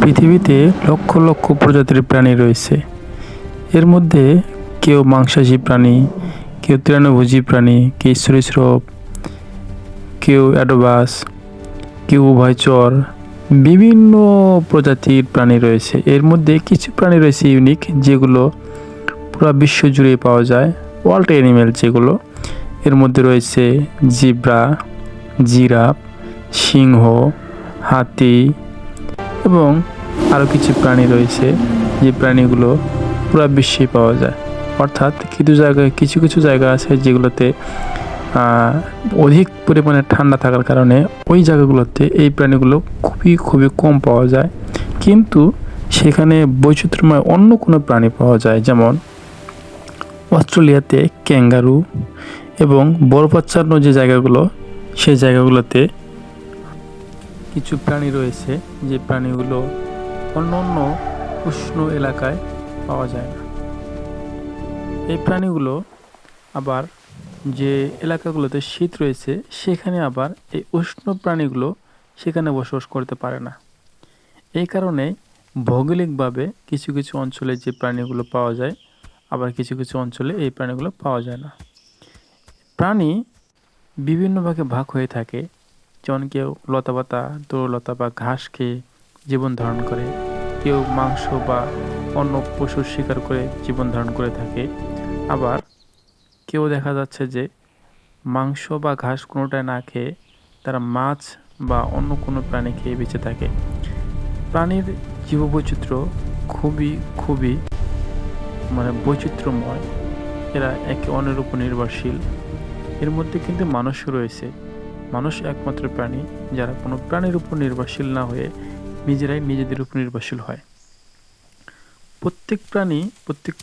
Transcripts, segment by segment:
পৃথিবীতে লক্ষ লক্ষ প্রজাতির প্রাণী রয়েছে। এর মধ্যে কেউ মাংসাশী প্রাণী, কেউ তৃণভোজী প্রাণী, কেউ সরীসৃপ, কেউ অ্যাডোবাস, কেউ উভয়চর, বিভিন্ন প্রজাতির প্রাণী রয়েছে। এর মধ্যে কিছু প্রাণী রয়েছে ইউনিক, যেগুলো পুরো বিশ্ব জুড়ে পাওয়া যায়, ওয়ার্ল্ড অ্যানিমেল যেগুলো। এর মধ্যে রয়েছে জিব্রা, জিরাফ, সিংহ, হাতি এবং আরও কিছু প্রাণী রয়েছে, যে প্রাণীগুলো পুরো বিশ্বে পাওয়া যায়। অর্থাৎ কিছু কিছু জায়গা আছে যেগুলোতে অধিক পরিমাণে ঠান্ডা থাকার কারণে ওই জায়গাগুলোতে এই প্রাণীগুলো খুবই কম পাওয়া যায়, কিন্তু সেখানে বৈচিত্র্যময় অন্য কোনো প্রাণী পাওয়া যায়। যেমন অস্ট্রেলিয়াতে ক্যাঙ্গারু, এবং বরফাচ্ছন্ন যে জায়গাগুলো, সেই জায়গাগুলোতে কিছু প্রাণী রয়েছে যে প্রাণীগুলো অন্য উষ্ণ এলাকায় পাওয়া যায় না। এই প্রাণীগুলো আবার যে এলাকাগুলোতে শীত রয়েছে, সেখানে আবার এই উষ্ণ প্রাণীগুলো সেখানে বসবাস করতে পারে না। এই কারণে ভৌগোলিকভাবে কিছু কিছু অঞ্চলে যে প্রাণীগুলো পাওয়া যায়, আবার কিছু কিছু অঞ্চলে এই প্রাণীগুলো পাওয়া যায় না। প্রাণী বিভিন্ন ভাগে ভাগ হয়ে থাকে, যেমন কেউ লতাপাতা, তরুলতা বা ঘাস খেয়ে জীবন ধারণ করে, কেউ মাংস বা অন্য পশুর শিকার করে জীবন ধারণ করে থাকে। আবার কেউ দেখা যাচ্ছে যে মাংস বা ঘাস কোনোটাই না খেয়ে তারা মাছ বা অন্য কোনো প্রাণী খেয়ে বেঁচে থাকে। প্রাণীর জীববৈচিত্র্য খুবই বৈচিত্র্যময়। এরা একে অন্যের উপর নির্ভরশীল। এর মধ্যে কিন্তু মানুষও রয়েছে। মানুষ একমাত্র প্রাণী যারা কোনো প্রাণীর উপর নির্ভরশীল না হয়ে নিজেরাই নিজেদের উপর নির্ভরশীল হয়। প্রত্যেক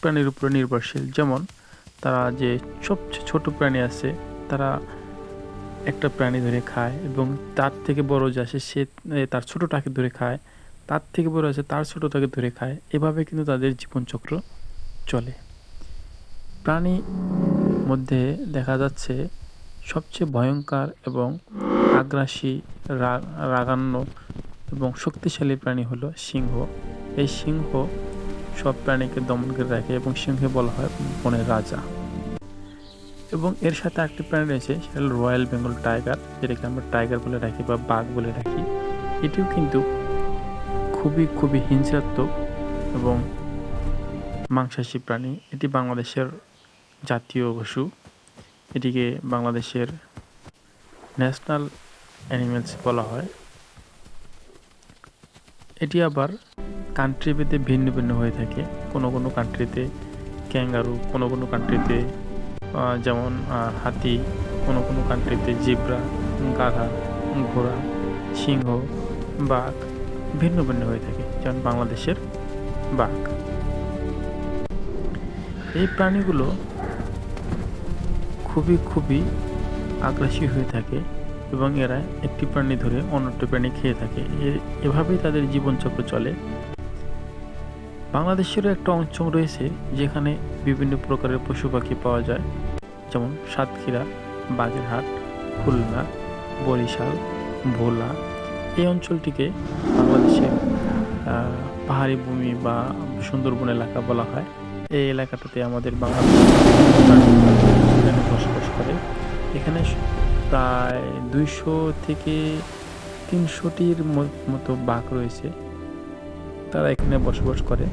প্রাণীর উপর নির্ভরশীল। যেমন তারা যে সবচেয়ে ছোট প্রাণী আছে, তারা একটা প্রাণী ধরে খায় এবং তার থেকে বড় যে আসে সে তার ছোটটাকে ধরে খায়, তার থেকে বড় আছে তার ছোটটাকে ধরে খায়। এভাবে কিন্তু তাদের জীবনচক্র চলে। প্রাণী মধ্যে দেখা যাচ্ছে সবচেয়ে ভয়ঙ্কর এবং আগ্রাসী, রাগান্য এবং শক্তিশালী প্রাণী হলো সিংহ। এই সিংহ সব প্রাণীকে দমন করে রাখে এবং সিংহে বলা হয় বনের রাজা। এবং এর সাথে একটি প্রাণী রয়েছে, সেটা হলো রয়্যাল বেঙ্গল টাইগার, যেটাকে আমরা টাইগার বলে রাখি বা বাঘ বলে রাখি। এটিও কিন্তু খুবই হিংসাত্মক এবং মাংসাশী প্রাণী। এটি বাংলাদেশের জাতীয় পশু। এটিকে বাংলাদেশের ন্যাশনাল অ্যানিমেলস বলা হয়। এটি আবার কান্ট্রি ভেদে ভিন্ন হয়ে থাকে। কোনো কান্ট্রিতে ক্যাঙ্গারু, কোনো কান্ট্রিতে যেমন হাতি, কোনো কান্ট্রিতে জিব্রা, গাধা, ঘোড়া, সিংহ, বাঘ ভিন্ন হয়ে থাকে। যেমন বাংলাদেশের বাঘ। এই প্রাণীগুলো খুবই আগ্রাসী হয়ে থাকে এবং এরা একটি প্রাণী ধরে অন্যটি প্রাণী খেয়ে থাকে। এভাবেই তাদের জীবনচক্র চলে। বাংলাদেশেরও একটা অঞ্চল রয়েছে যেখানে বিভিন্ন প্রকারের পশু পাখি পাওয়া যায়, যেমন সাতক্ষীরা, বাগেরহাট, খুলনা, বরিশাল, ভোলা। এই অঞ্চলটিকে বাংলাদেশের পাহাড়ি ভূমি বা সুন্দরবন এলাকা বলা হয়। এই এলাকাটাতে আমাদের বাংলাদেশের বসবাস করে। এখানে প্রায় 200 থেকে 300টির মতো বাঘ রয়েছে, তারা এখানে বসবাস করে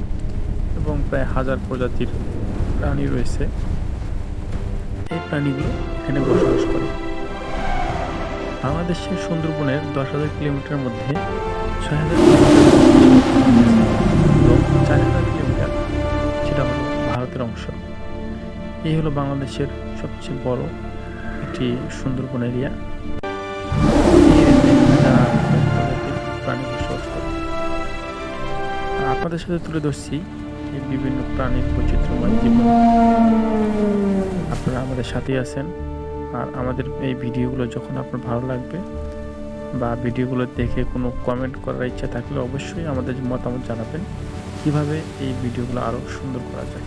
এবং প্রায় 1000 প্রজাতির প্রাণী রয়েছে। এই প্রাণীগুলো এখানে বসবাস করে। বাংলাদেশের সুন্দরবনের 10,000 কিলোমিটার মধ্যে 6,000 এবং 4,000 কিলোমিটার সেটা হলো ভারতের অংশ। এই হলো বাংলাদেশের সবচেয়ে বড় একটি সুন্দরবন এরিয়া। প্রাণী বসবাস করে। আপনাদের সাথে তুলে ধরছি এই বিভিন্ন প্রাণীর বৈচিত্র্যময় জীবন। আপনারা আমাদের সাথেই আছেন। আর আমাদের এই ভিডিওগুলো যখন আপনার ভালো লাগবে বা ভিডিওগুলো দেখে কোনো কমেন্ট করার ইচ্ছা থাকলে অবশ্যই আমাদের মতামত জানাবেন, কিভাবে এই ভিডিওগুলো আরও সুন্দর করা যায়।